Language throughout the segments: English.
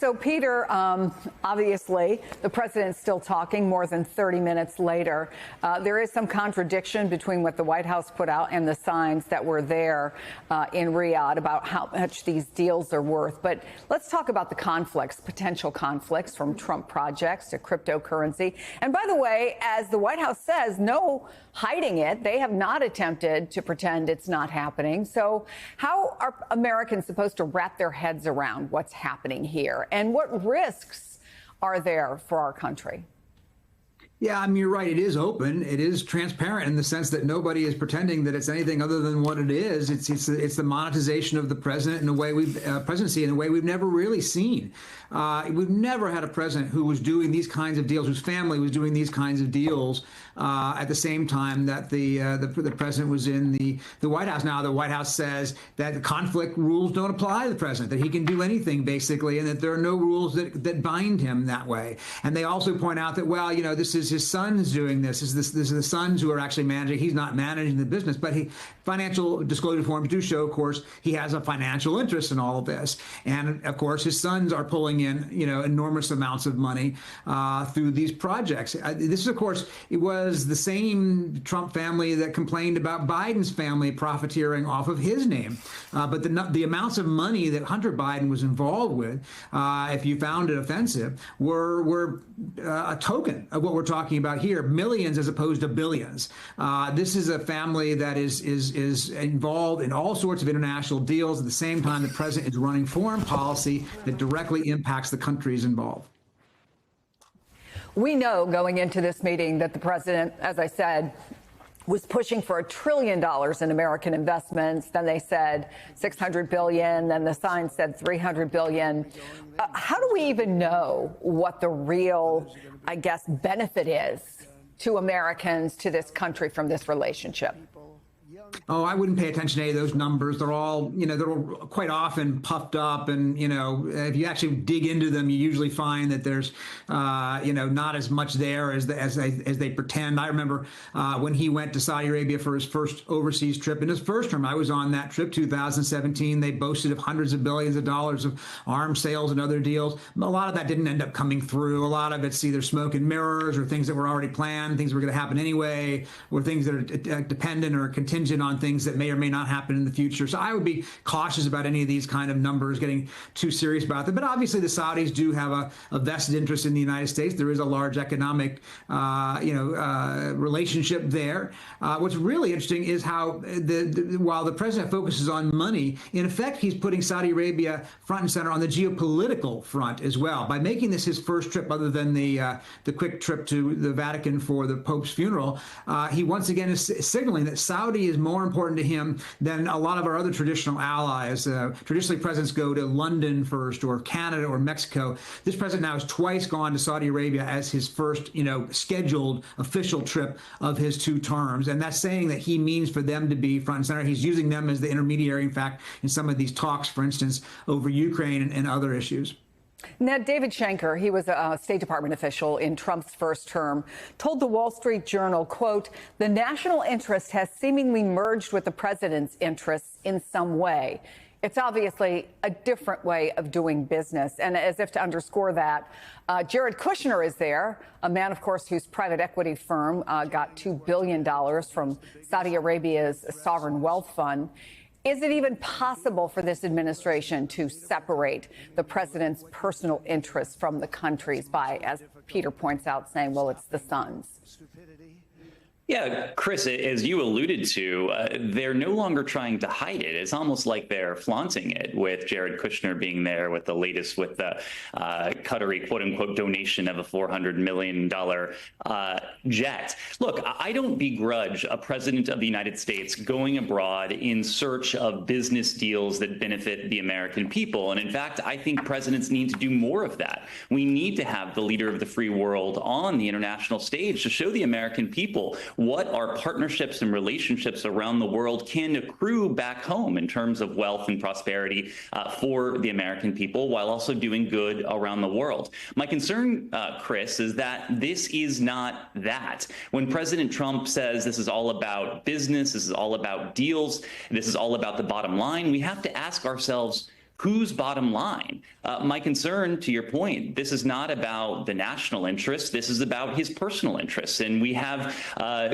So, Peter, obviously, the president's still talking more than 30 minutes later. There is some contradiction between what the White House put out and the signs that were there in Riyadh about how much these deals are worth. But let's talk about the conflicts, potential conflicts, from Trump projects to cryptocurrency. And by the way, as the White House says, no hiding it. They have not attempted to pretend it's not happening. So how are Americans supposed to wrap their heads around what's happening here? And what risks are there for our country? Yeah, I mean, you're right. It is open. It is transparent in the sense that nobody is pretending that it's anything other than what it is. It's the monetization of the president in a way presidency in a way we've never really seen. We've never had a president who was doing these kinds of deals, whose family was doing these kinds of deals at the same time that the president was in the White House. Now, the White House says that the conflict rules don't apply to the president, that he can do anything basically, and that there are no rules that bind him that way. And they also point out that, well, you know, this is his sons doing this. This is the sons who are actually managing. He's not managing the business, but financial disclosure forms do show, of course, he has a financial interest in all of this. And of course, his sons are pulling in, you know, enormous amounts of money through these projects. This is, of course, it was the same Trump family that complained about Biden's family profiteering off of his name. But the amounts of money that Hunter Biden was involved with, if you found it offensive, were a token of what we're talking about here, millions as opposed to billions. This is a family that is involved in all sorts of international deals. At the same time, the president is running foreign policy that directly impacts the countries involved. We know going into this meeting that the president, as I said, was pushing for $1 trillion in American investments. Then they said $600 billion. Then the sign said $300 billion. How do we even know what the real, I guess, benefit is to Americans, to this country from this relationship? Oh, I wouldn't pay attention to any of those numbers. They're all, you know, they're all quite often puffed up. And, you know, if you actually dig into them, you usually find that there's, you know, not as much there as they pretend. I remember when he went to Saudi Arabia for his first overseas trip in his first term. I was on that trip, 2017. They boasted of hundreds of billions of dollars of arms sales and other deals. A lot of that didn't end up coming through. A lot of it's either smoke and mirrors or things that were already planned, things that were going to happen anyway, or things that are dependent or contingent on things that may or may not happen in the future. So I would be cautious about any of these kind of numbers, getting too serious about them. But obviously the Saudis do have a vested interest in the United States. There is a large economic, relationship there. What's really interesting is how while the president focuses on money, in effect, he's putting Saudi Arabia front and center on the geopolitical front as well. By making this his first trip, other than the quick trip to the Vatican for the Pope's funeral, he once again is signaling that Saudi is more important to him than a lot of our other traditional allies. Traditionally, presidents go to London first, or Canada, or Mexico. This president now has twice gone to Saudi Arabia as his first, you know, scheduled official trip of his 2 terms. And that's saying that he means for them to be front and center. He's using them as the intermediary, in fact, in some of these talks, for instance, over Ukraine and other issues. Now, David Schenker, he was a State Department official in Trump's first term, told the Wall Street Journal, quote, "The national interest has seemingly merged with the president's interests in some way. It's obviously a different way of doing business." And as if to underscore that, Jared Kushner is there, a man, of course, whose private equity firm got $2 billion from Saudi Arabia's sovereign wealth fund. Is it even possible for this administration to separate the president's personal interests from the country's by, as Peter points out, saying, well, it's the sons? Yeah, Chris, as you alluded to, they're no longer trying to hide it. It's almost like they're flaunting it, with Jared Kushner being there with the latest, with the Qatari quote-unquote donation of a $400 million jet. Look, I don't begrudge a president of the United States going abroad in search of business deals that benefit the American people. And in fact, I think presidents need to do more of that. We need to have the leader of the free world on the international stage to show the American people what our partnerships and relationships around the world can accrue back home in terms of wealth and prosperity for the American people, while also doing good around the world. My concern, Chris, is that this is not that. When President Trump says this is all about business, this is all about deals, this is all about the bottom line, we have to ask ourselves, whose bottom line? My concern, to your point, this is not about the national interest. This is about his personal interests. And we have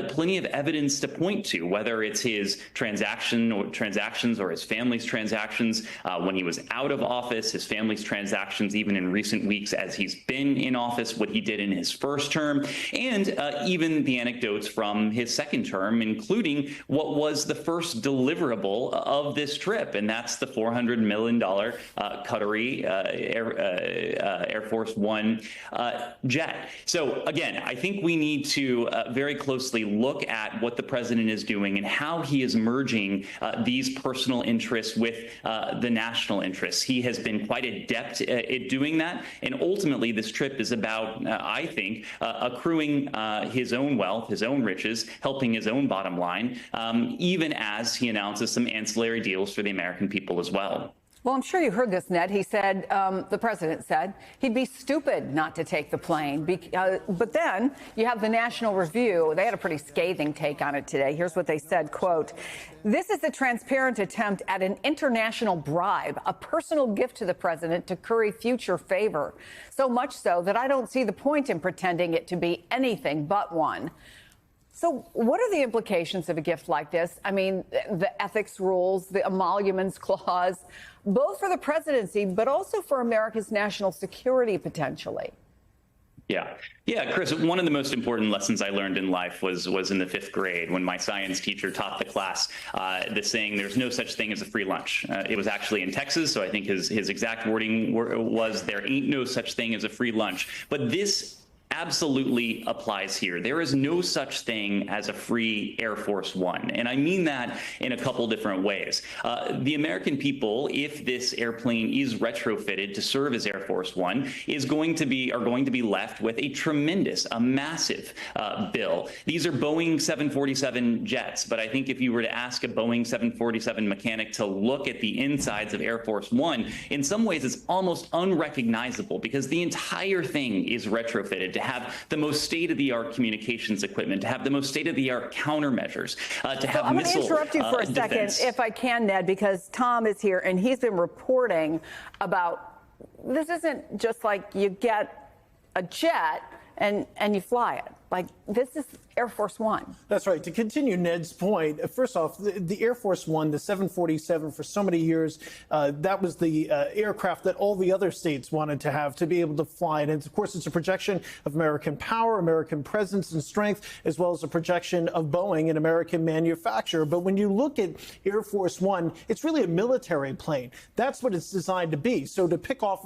plenty of evidence to point to, whether it's his transactions or his family's transactions when he was out of office, his family's transactions, even in recent weeks as he's been in office, what he did in his first term, and even the anecdotes from his second term, including what was the first deliverable of this trip, and that's the $400 million Qatari Air Force One jet. So again, I think we need to very closely look at what the president is doing and how he is merging these personal interests with the national interests. He has been quite adept at doing that, and ultimately this trip is about, I think, accruing his own wealth, his own riches, helping his own bottom line, even as he announces some ancillary deals for the American people as well. Well, I'm sure you heard this, Ned. He said, the president said, he'd be stupid not to take the plane. But then you have the National Review. They had a pretty scathing take on it today. Here's what they said, quote, "This is a transparent attempt at an international bribe, a personal gift to the president to curry future favor. So much so that I don't see the point in pretending it to be anything but one." So what are the implications of a gift like this? I mean, the ethics rules, the emoluments clause, both for the presidency, but also for America's national security, potentially. Yeah, Chris, one of the most important lessons I learned in life was in the 5th grade when my science teacher taught the class the saying, "There's no such thing as a free lunch." It was actually in Texas, so I think his exact wording was, "There ain't no such thing as a free lunch." But this absolutely applies here. There is no such thing as a free Air Force One. And I mean that in a couple different ways. The American people, if this airplane is retrofitted to serve as Air Force One, are going to be left with a massive bill. These are Boeing 747 jets, but I think if you were to ask a Boeing 747 mechanic to look at the insides of Air Force One, in some ways it's almost unrecognizable because the entire thing is retrofitted to have the most state-of-the-art communications equipment, to have the most state-of-the-art countermeasures, to have I'm missile going to interrupt you for a defense. second, if I can, Ned, because Tom is here, and he's been reporting about this isn't just like you get a jet and you fly it. Like, this is Air Force One. That's right. To continue Ned's point, first off, the Air Force One, the 747, for so many years, that was the aircraft that all the other states wanted to have to be able to fly. And of course, it's a projection of American power, American presence and strength, as well as a projection of Boeing, an American manufacturer. But when you look at Air Force One, it's really a military plane. That's what it's designed to be. So to pick up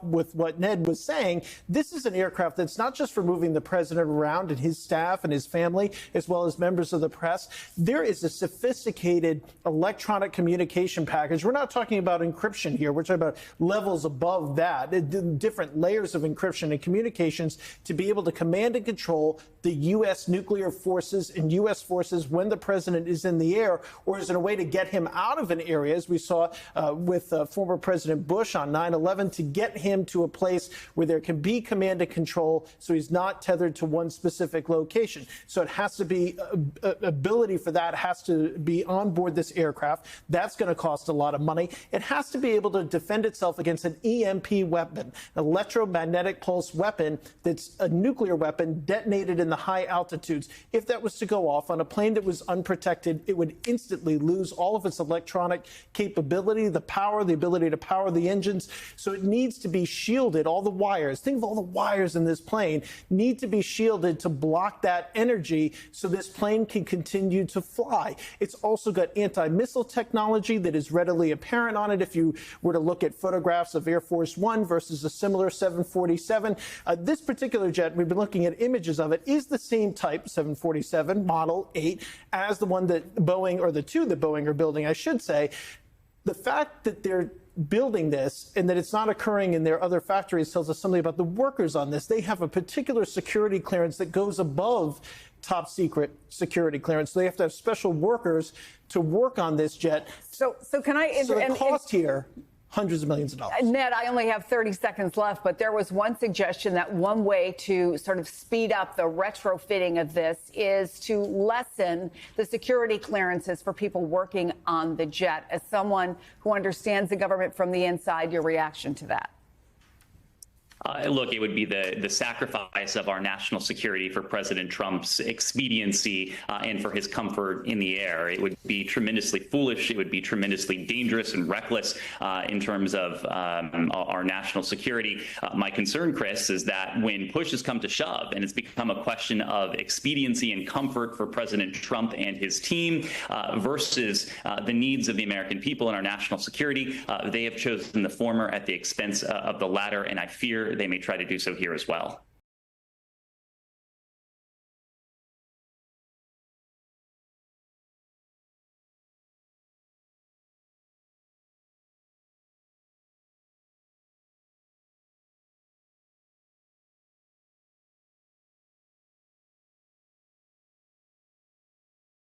with what Ned was saying, this is an aircraft that's not just for moving the president around and his staff and his family, as well as members of the press. There is a sophisticated electronic communication package. We're not talking about encryption here. We're talking about levels above that, different layers of encryption and communications to be able to command and control the U.S. nuclear forces and U.S. forces when the president is in the air, or is it a way to get him out of an area, as we saw with former President Bush on 9/11, to get him to a place where there can be command and control so he's not tethered to one specific location. So it has to be, ability for that has to be on board this aircraft. That's going to cost a lot of money. It has to be able to defend itself against an EMP weapon, an electromagnetic pulse weapon that's a nuclear weapon detonated in the high altitudes. If that was to go off on a plane that was unprotected, it would instantly lose all of its electronic capability, the power, the ability to power the engines. So it needs to be shielded. All the wires, think of all the wires in this plane, need to be shielded to block that energy so this plane can continue to fly. It's also got anti-missile technology that is readily apparent on it. If you were to look at photographs of Air Force One versus a similar 747, this particular jet, we've been looking at images of it, is the same type, 747 Model 8, as the one that Boeing, or the two that Boeing are building, I should say. The fact that they're building this and that it's not occurring in their other factories tells us something about the workers on this. They have a particular security clearance that goes above top secret security clearance. So they have to have special workers to work on this jet. So can I... So the cost here hundreds of millions of dollars. Ned, I only have 30 seconds left, but there was one suggestion that one way to sort of speed up the retrofitting of this is to lessen the security clearances for people working on the jet. As someone who understands the government from the inside, your reaction to that? Look, it would be the sacrifice of our national security for President Trump's expediency and for his comfort in the air. It would be tremendously foolish. It would be tremendously dangerous and reckless in terms of our national security. My concern, Chris, is that when push has come to shove and it's become a question of expediency and comfort for President Trump and his team versus the needs of the American people and our national security, they have chosen the former at the expense of the latter, and I fear they may try to do so here as well.